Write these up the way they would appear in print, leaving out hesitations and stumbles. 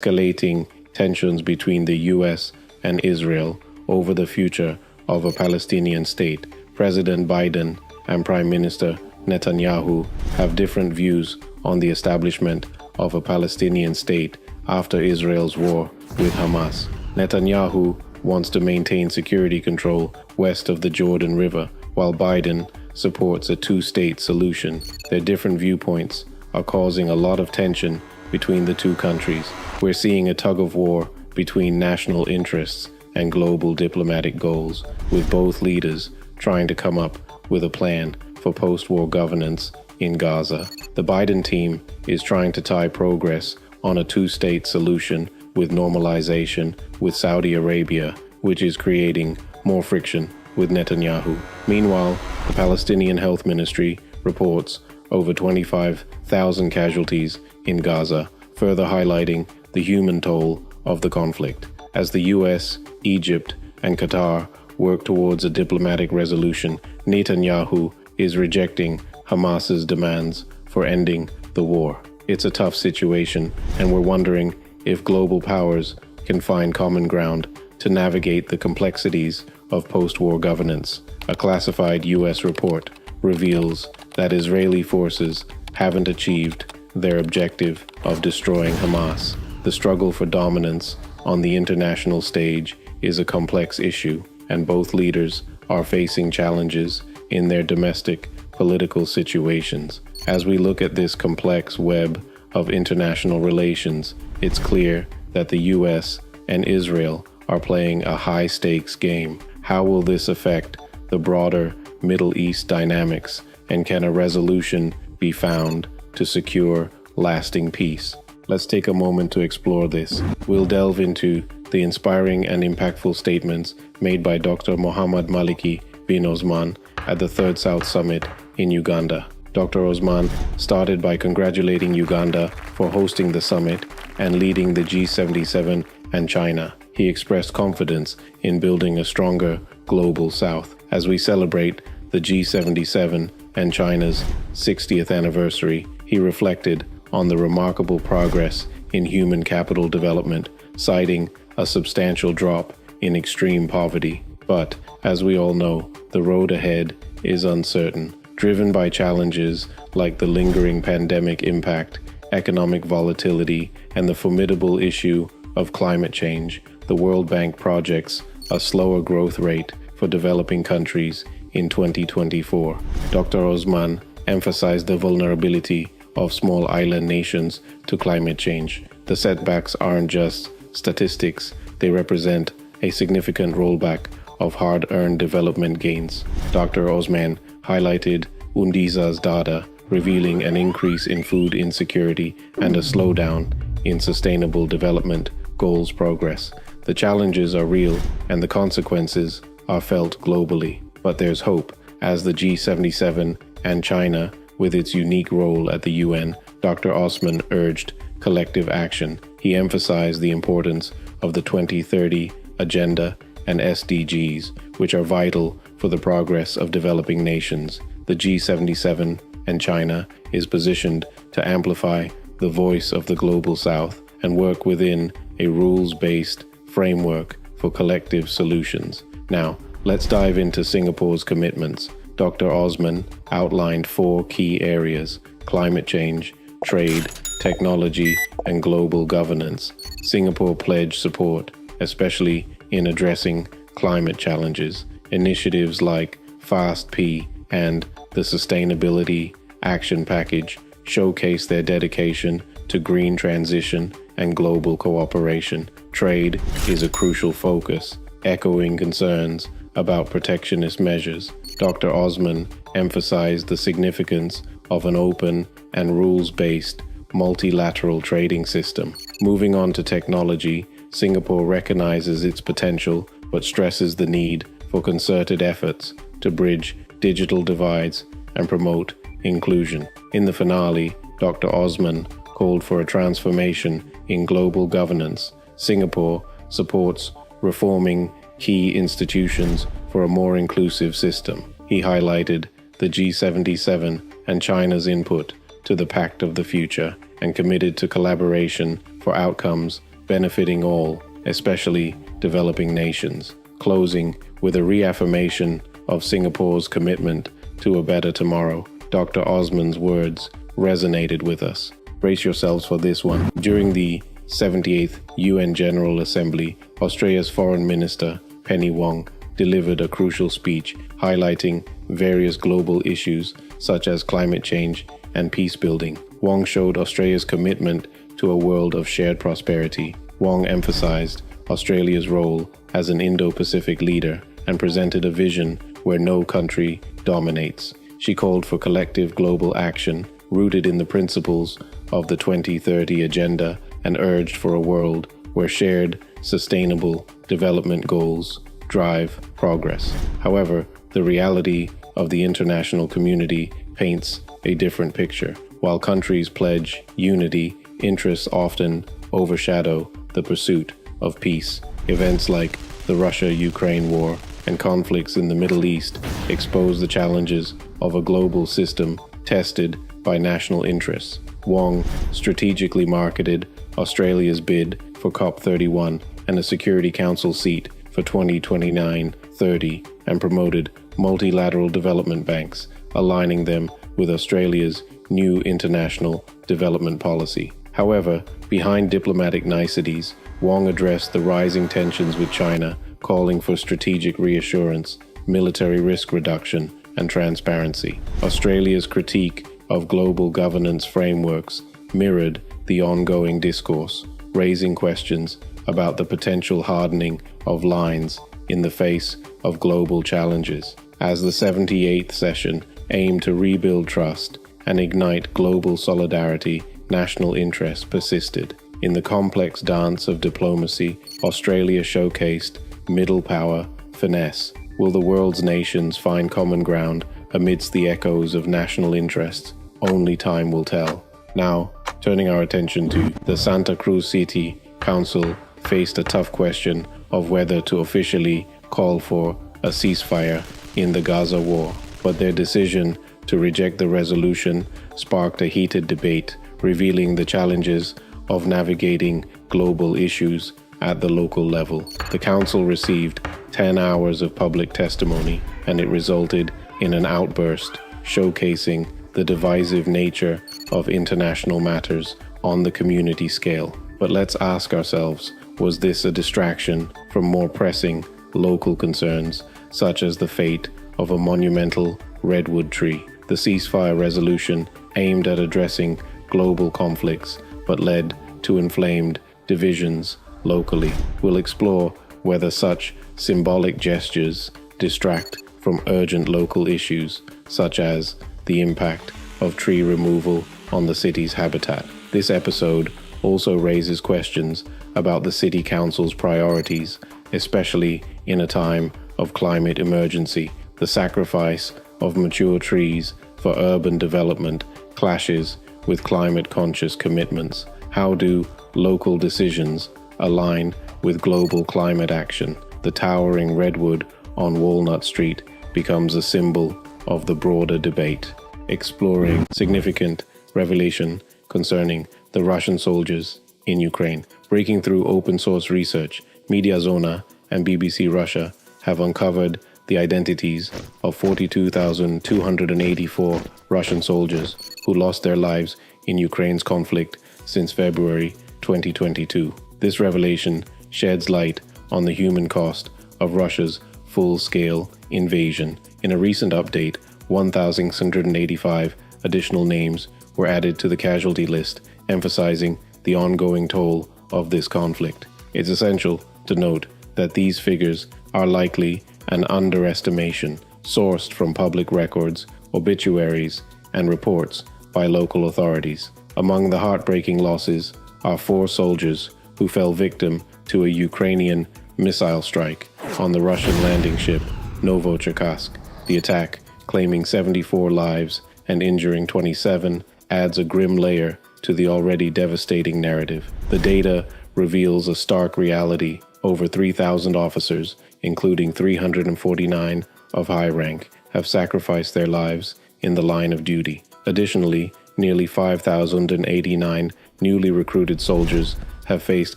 escalating tensions between the U.S. and Israel over the future of a Palestinian state. President Biden and Prime Minister Netanyahu have different views on the establishment of a Palestinian state after Israel's war with Hamas. Netanyahu wants to maintain security control west of the Jordan River, while Biden supports a two-state solution. Their different viewpoints are causing a lot of tension between the two countries. We're seeing a tug-of-war between national interests and global diplomatic goals, with both leaders trying to come up with a plan for post-war governance in Gaza. The Biden team is trying to tie progress on a two-state solution with normalization with Saudi Arabia, which is creating more friction with Netanyahu. Meanwhile, the Palestinian Health Ministry reports over 25,000 casualties in Gaza, further highlighting the human toll of the conflict. As the U.S., Egypt, and Qatar work towards a diplomatic resolution, Netanyahu is rejecting Hamas's demands for ending the war. It's a tough situation, and we're wondering if global powers can find common ground to navigate the complexities of post-war governance. A classified U.S. report reveals that Israeli forces haven't achieved their objective of destroying Hamas. The struggle for dominance on the international stage is a complex issue, and both leaders are facing challenges in their domestic political situations. As we look at this complex web of international relations, it's clear that the U.S. and Israel are playing a high-stakes game. How will this affect the broader Middle East dynamics, and can a resolution be found to secure lasting peace? Let's take a moment to explore this. We'll delve into the inspiring and impactful statements made by Dr. Mohammed Maliki bin Osman at the Third South Summit in Uganda. Dr. Osman started by congratulating Uganda for hosting the summit and leading the G77 and China. He expressed confidence in building a stronger global South. As we celebrate the G77 and China's 60th anniversary, he reflected on the remarkable progress in human capital development, citing a substantial drop in extreme poverty. But, as we all know, the road ahead is uncertain, driven by challenges like the lingering pandemic impact, economic volatility, and the formidable issue of climate change. The World Bank projects a slower growth rate for developing countries in 2024. Dr. Osman emphasized the vulnerability of small island nations to climate change. The setbacks aren't just statistics, they represent a significant rollback of hard-earned development gains. Dr. Osman highlighted UNDIZA's data, revealing an increase in food insecurity and a slowdown in sustainable development goals progress. The challenges are real and the consequences are felt globally. But there's hope. As the G77 and China, with its unique role at the UN, Dr. Osman urged collective action. He emphasized the importance of the 2030 Agenda and SDGs, which are vital for the progress of developing nations. The G77 and China is positioned to amplify the voice of the Global South and work within a rules-based framework for collective solutions. Now, let's dive into Singapore's commitments. Dr. Osman outlined 4 key areas: climate change, trade, technology, and global governance. Singapore pledged support, especially in addressing climate challenges. Initiatives like FAST-P and the Sustainability Action Package showcase their dedication to green transition and global cooperation. Trade is a crucial focus, echoing concerns about protectionist measures. Dr. Osman emphasized the significance of an open and rules-based multilateral trading system. Moving on to technology, Singapore recognizes its potential but stresses the need for concerted efforts to bridge digital divides and promote inclusion. In the finale, Dr. Osman called for a transformation in global governance. Singapore supports reforming key institutions for a more inclusive system. He highlighted the G77 and China's input to the Pact of the Future and committed to collaboration for outcomes benefiting all, especially developing nations. Closing with a reaffirmation of Singapore's commitment to a better tomorrow. Dr. Osman's words resonated with us. Brace yourselves for this one. During the 78th UN General Assembly, Australia's Foreign Minister, Penny Wong, delivered a crucial speech highlighting various global issues such as climate change and peace building. Wong showed Australia's commitment to a world of shared prosperity. Wong emphasized Australia's role as an Indo-Pacific leader and presented a vision where no country dominates. She called for collective global action rooted in the principles of the 2030 Agenda and urged for a world where shared, sustainable development goals drive progress. However, the reality of the international community paints a different picture. While countries pledge unity, interests often overshadow the pursuit of peace. Events like the Russia-Ukraine war and conflicts in the Middle East expose the challenges of a global system tested by national interests. Wong strategically marketed Australia's bid for COP31 and a Security Council seat for 2029-30 and promoted multilateral development banks, aligning them with Australia's new international development policy. However, behind diplomatic niceties, Wong addressed the rising tensions with China, calling for strategic reassurance, military risk reduction, and transparency. Australia's critique of global governance frameworks mirrored the ongoing discourse, raising questions about the potential hardening of lines in the face of global challenges. As the 78th session aimed to rebuild trust and ignite global solidarity, national interest persisted. In the complex dance of diplomacy, Australia showcased middle power, finesse. Will the world's nations find common ground amidst the echoes of national interests? Only time will tell. Now, turning our attention to the Santa Cruz City Council faced a tough question of whether to officially call for a ceasefire in the Gaza war, but their decision to reject the resolution sparked a heated debate, revealing the challenges of navigating global issues at the local level. The council received 10 hours of public testimony, and it resulted in an outburst showcasing the divisive nature of international matters on the community scale. But let's ask ourselves, was this a distraction from more pressing local concerns, such as the fate of a monumental redwood tree? The ceasefire resolution aimed at addressing global conflicts, but led to inflamed divisions locally. We'll explore whether such symbolic gestures distract from urgent local issues, such as the impact of tree removal on the city's habitat. This episode also raises questions about the City Council's priorities, especially in a time of climate emergency. The sacrifice of mature trees for urban development clashes with climate-conscious commitments. How do local decisions align with global climate action? The towering redwood on Walnut Street becomes a symbol of the broader debate, exploring significant revelation concerning the Russian soldiers in Ukraine. Breaking through open source research, Mediazona and BBC Russia have uncovered the identities of 42,284 Russian soldiers who lost their lives in Ukraine's conflict since February 2022. This revelation sheds light on the human cost of Russia's full-scale invasion. In a recent update, 1,685 additional names were added to the casualty list, emphasizing the ongoing toll of this conflict. It's essential to note that these figures are likely an underestimation, sourced from public records, obituaries, and reports by local authorities. Among the heartbreaking losses are 4 soldiers who fell victim to a Ukrainian missile strike on the Russian landing ship Novocherkassk. The attack, claiming 74 lives and injuring 27, adds a grim layer to the already devastating narrative. The data reveals a stark reality. Over 3,000 officers, including 349 of high rank, have sacrificed their lives in the line of duty. Additionally, nearly 5,089 newly recruited soldiers have faced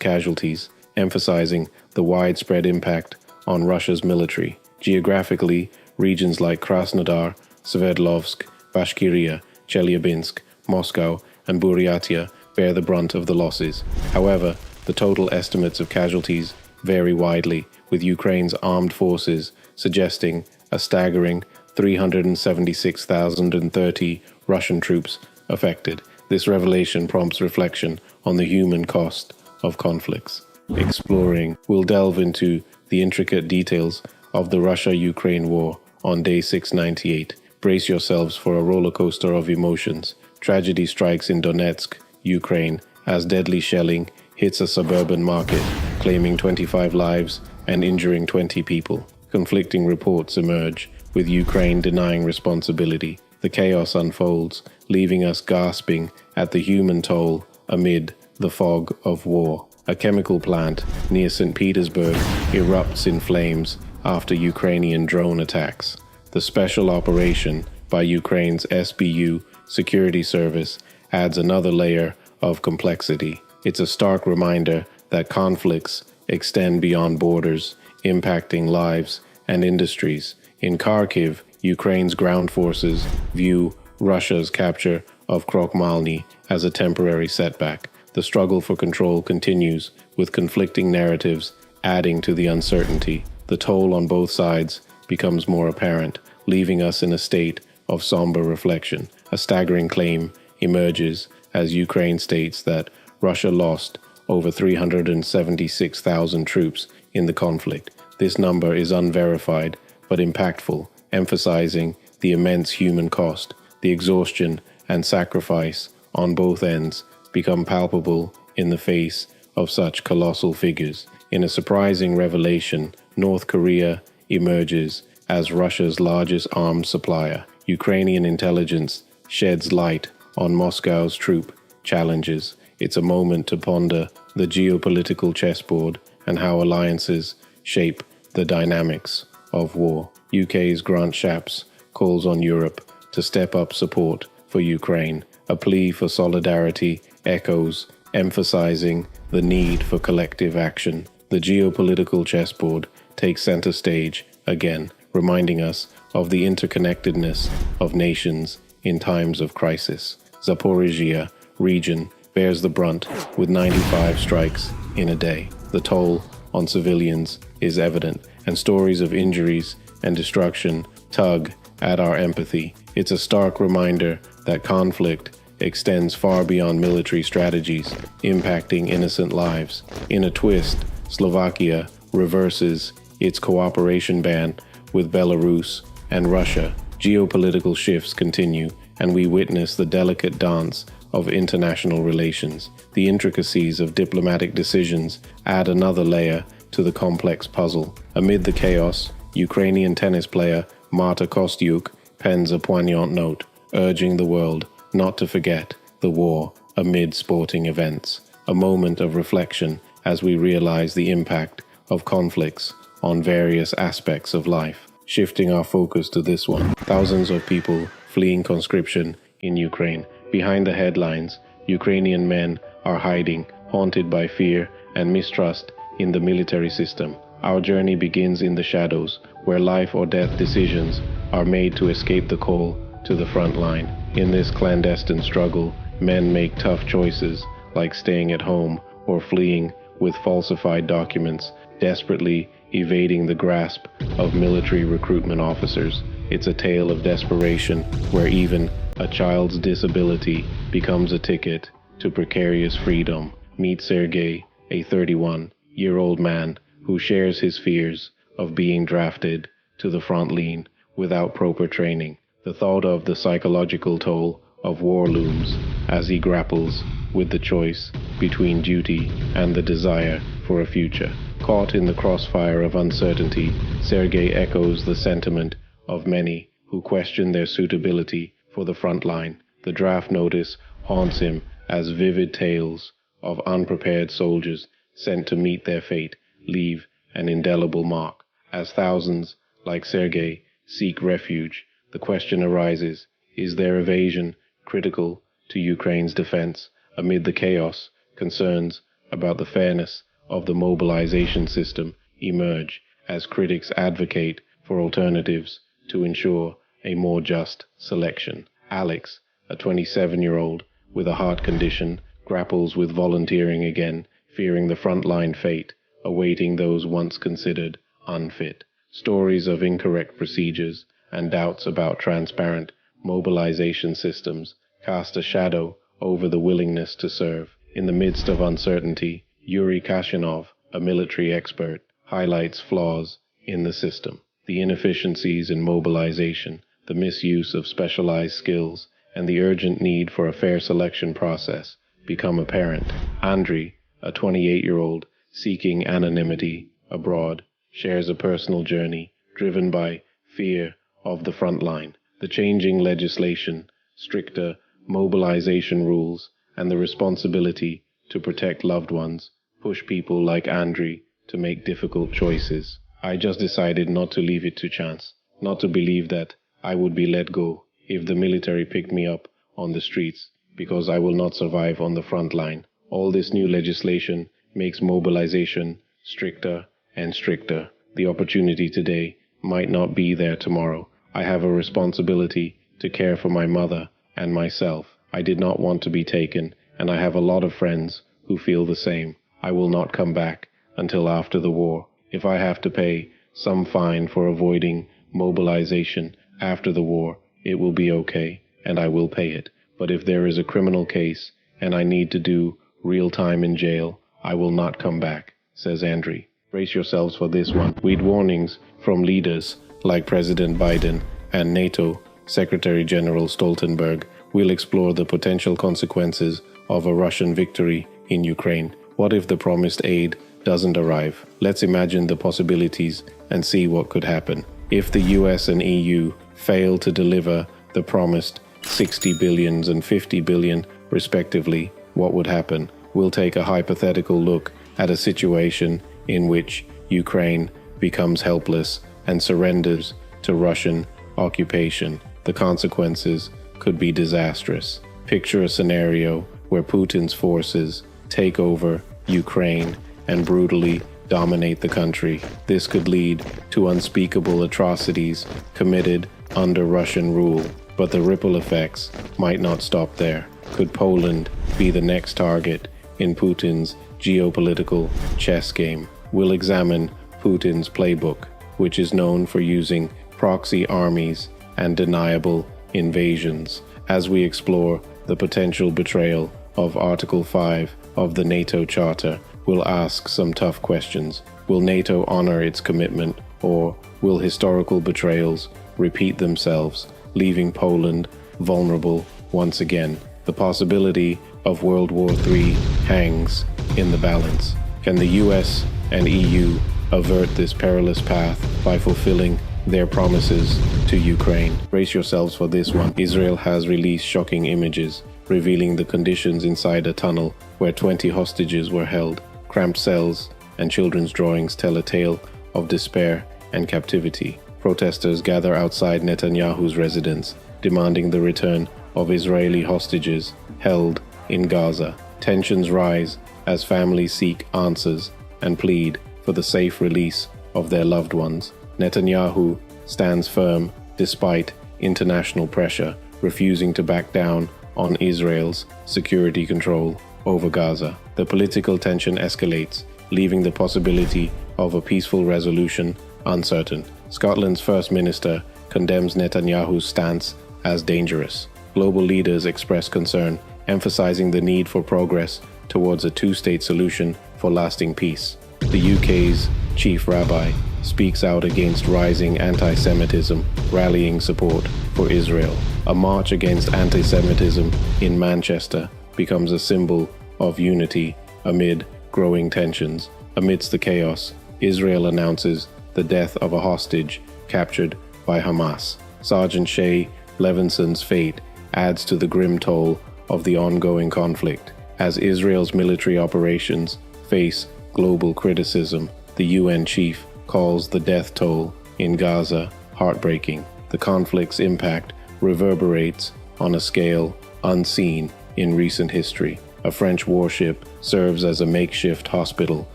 casualties, emphasizing the widespread impact on Russia's military. Geographically, regions like Krasnodar, Sverdlovsk, Bashkiria, Chelyabinsk, Moscow, and Buryatia bear the brunt of the losses. However, the total estimates of casualties vary widely, with Ukraine's armed forces suggesting a staggering 376,030 Russian troops affected. This revelation prompts reflection on the human cost of conflicts. Exploring, we'll delve into the intricate details of the Russia-Ukraine war on day 698. Brace yourselves for a roller coaster of emotions. Tragedy strikes in Donetsk, Ukraine, as deadly shelling hits a suburban market, claiming 25 lives and injuring 20 people. Conflicting reports emerge, with Ukraine denying responsibility. The chaos unfolds, leaving us gasping at the human toll amid the fog of war. A chemical plant near St. Petersburg erupts in flames after Ukrainian drone attacks. The special operation by Ukraine's SBU security service adds another layer of complexity. It's a stark reminder that conflicts extend beyond borders, impacting lives and industries. In Kharkiv, Ukraine's ground forces view Russia's capture of Krokmalny as a temporary setback. The struggle for control continues, with conflicting narratives adding to the uncertainty. The toll on both sides becomes more apparent, leaving us in a state of somber reflection. A staggering claim emerges as Ukraine states that Russia lost over 376,000 troops in the conflict. This number is unverified but impactful, emphasizing the immense human cost. The exhaustion and sacrifice on both ends become palpable in the face of such colossal figures. In a surprising revelation, North Korea emerges as Russia's largest arms supplier. Ukrainian intelligence sheds light on Moscow's troop challenges. It's a moment to ponder the geopolitical chessboard and how alliances shape the dynamics of war. UK's Grant Shapps calls on Europe to step up support for Ukraine. A plea for solidarity echoes, emphasizing the need for collective action. The geopolitical chessboard takes center stage again, reminding us of the interconnectedness of nations in times of crisis. Zaporizhia region bears the brunt with 95 strikes in a day. The toll on civilians is evident, and stories of injuries and destruction tug at our empathy. It's a stark reminder that conflict extends far beyond military strategies, impacting innocent lives. In a twist, Slovakia reverses its cooperation ban with Belarus and Russia. Geopolitical shifts continue, and we witness the delicate dance of international relations. The intricacies of diplomatic decisions add another layer to the complex puzzle. Amid the chaos, Ukrainian tennis player Marta Kostyuk pens a poignant note, urging the world not to forget the war amid sporting events. A moment of reflection as we realize the impact of conflicts on various aspects of life. Shifting our focus to this one, thousands of people fleeing conscription in Ukraine. Behind the headlines, Ukrainian men are hiding, haunted by fear and mistrust in the military system. Our journey begins in the shadows, where life or death decisions are made to escape the call to the front line. In this clandestine struggle, men make tough choices, like staying at home or fleeing with falsified documents, desperately evading the grasp of military recruitment officers. It's a tale of desperation, where even a child's disability becomes a ticket to precarious freedom. Meet Sergei, a 31-year-old man who shares his fears of being drafted to the front line without proper training. The thought of the psychological toll of war looms as he grapples with the choice between duty and the desire for a future. Caught in the crossfire of uncertainty, Sergei echoes the sentiment of many who question their suitability for the front line. The draft notice haunts him as vivid tales of unprepared soldiers sent to meet their fate leave an indelible mark. As thousands, like Sergei, seek refuge, the question arises, is their evasion critical to Ukraine's defense? Amid the chaos, concerns about the fairness of the mobilization system emerge as critics advocate for alternatives to ensure a more just selection. Alex, a 27-year-old with a heart condition, grapples with volunteering again, fearing the frontline fate awaiting those once considered unfit. Stories of incorrect procedures and doubts about transparent mobilization systems cast a shadow over the willingness to serve. In the midst of uncertainty, Yuri Kashinov, a military expert, highlights flaws in the system. The inefficiencies in mobilization, the misuse of specialized skills, and the urgent need for a fair selection process become apparent. Andriy, a 28-year-old seeking anonymity abroad, shares a personal journey driven by fear of the front line. The changing legislation, stricter mobilization rules, and the responsibility to protect loved ones push people like Andriy to make difficult choices. I just decided not to leave it to chance, not to believe that I would be let go if the military picked me up on the streets, because I will not survive on the front line. All this new legislation makes mobilization stricter and stricter. The opportunity today might not be there tomorrow. I have a responsibility to care for my mother and myself. I did not want to be taken, and I have a lot of friends who feel the same. I will not come back until after the war. If I have to pay some fine for avoiding mobilization after the war, it will be okay, and I will pay it. But if there is a criminal case and I need to do real time in jail, I will not come back, says Andriy. Brace yourselves for this one. Read warnings from leaders like President Biden and NATO Secretary General Stoltenberg. We'll explore the potential consequences of a Russian victory in Ukraine. What if the promised aid doesn't arrive? Let's imagine the possibilities and see what could happen. If the US and EU fail to deliver the promised 60 billion and 50 billion respectively, what would happen? We'll take a hypothetical look at a situation in which Ukraine becomes helpless and surrenders to Russian occupation. The consequences could be disastrous. Picture a scenario where Putin's forces take over Ukraine and brutally dominate the country. This could lead to unspeakable atrocities committed under Russian rule, but the ripple effects might not stop there. Could Poland be the next target in Putin's geopolitical chess game? We'll examine Putin's playbook, which is known for using proxy armies and deniable invasions, as we explore the potential betrayal of Article 5 of the NATO Charter. We'll ask some tough questions. Will NATO honor its commitment, or will historical betrayals repeat themselves, leaving Poland vulnerable once again? The possibility of World War III hangs in the balance. Can the US and EU avert this perilous path by fulfilling their promises to Ukraine? Brace yourselves for this one. Israel has released shocking images revealing the conditions inside a tunnel where 20 hostages were held. Cramped cells and children's drawings tell a tale of despair and captivity. Protesters gather outside Netanyahu's residence, demanding the return of Israeli hostages held in Gaza. Tensions rise as families seek answers and plead for the safe release of their loved ones. Netanyahu stands firm despite international pressure, refusing to back down on Israel's security control over Gaza. The political tension escalates, leaving the possibility of a peaceful resolution uncertain. Scotland's First Minister condemns Netanyahu's stance as dangerous. Global leaders express concern, emphasizing the need for progress towards a two-state solution for lasting peace. The UK's chief rabbi speaks out against rising anti-Semitism, rallying support for Israel. A march against anti-Semitism in Manchester becomes a symbol of unity amid growing tensions. Amidst the chaos, Israel announces the death of a hostage captured by Hamas. Sergeant Shay Levinson's fate adds to the grim toll of the ongoing conflict. As Israel's military operations face global criticism, the UN chief calls the death toll in Gaza heartbreaking. The conflict's impact reverberates on a scale unseen in recent history. A French warship serves as a makeshift hospital,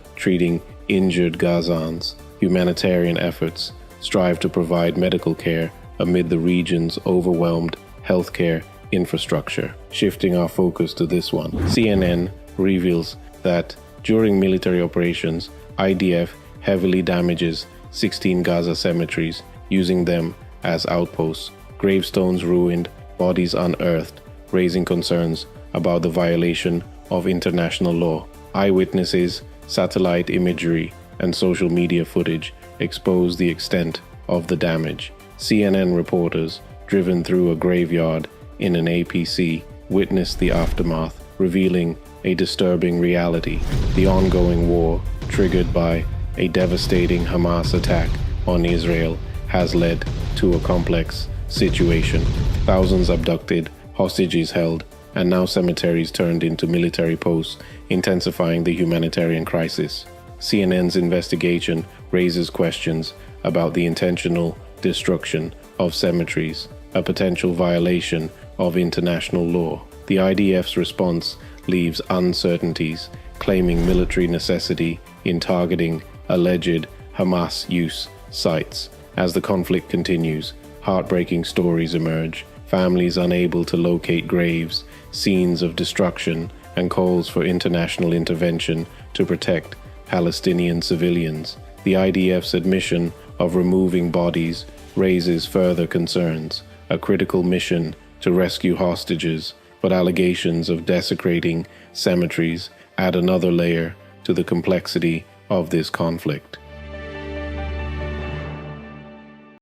treating injured Gazans. Humanitarian efforts strive to provide medical care amid the region's overwhelmed healthcare infrastructure. Shifting our focus to this one, CNN reveals that during military operations, IDF heavily damages 16 Gaza cemeteries, using them as outposts. Gravestones ruined, bodies unearthed, raising concerns about the violation of international law. Eyewitnesses, satellite imagery, and social media footage expose the extent of the damage. CNN reporters, driven through a graveyard in an APC, witnessed the aftermath, revealing a disturbing reality. The ongoing war, triggered by a devastating Hamas attack on Israel, has led to a complex situation. Thousands abducted, hostages held, and now cemeteries turned into military posts, intensifying the humanitarian crisis. CNN's investigation raises questions about the intentional destruction of cemeteries, a potential violation of international law. The IDF's response leaves uncertainties, claiming military necessity in targeting alleged Hamas use sites. As the conflict continues, heartbreaking stories emerge, families unable to locate graves, scenes of destruction, and calls for international intervention to protect Palestinian civilians. The IDF's admission of removing bodies raises further concerns, a critical mission to rescue hostages, but allegations of desecrating cemeteries add another layer to the complexity of this conflict.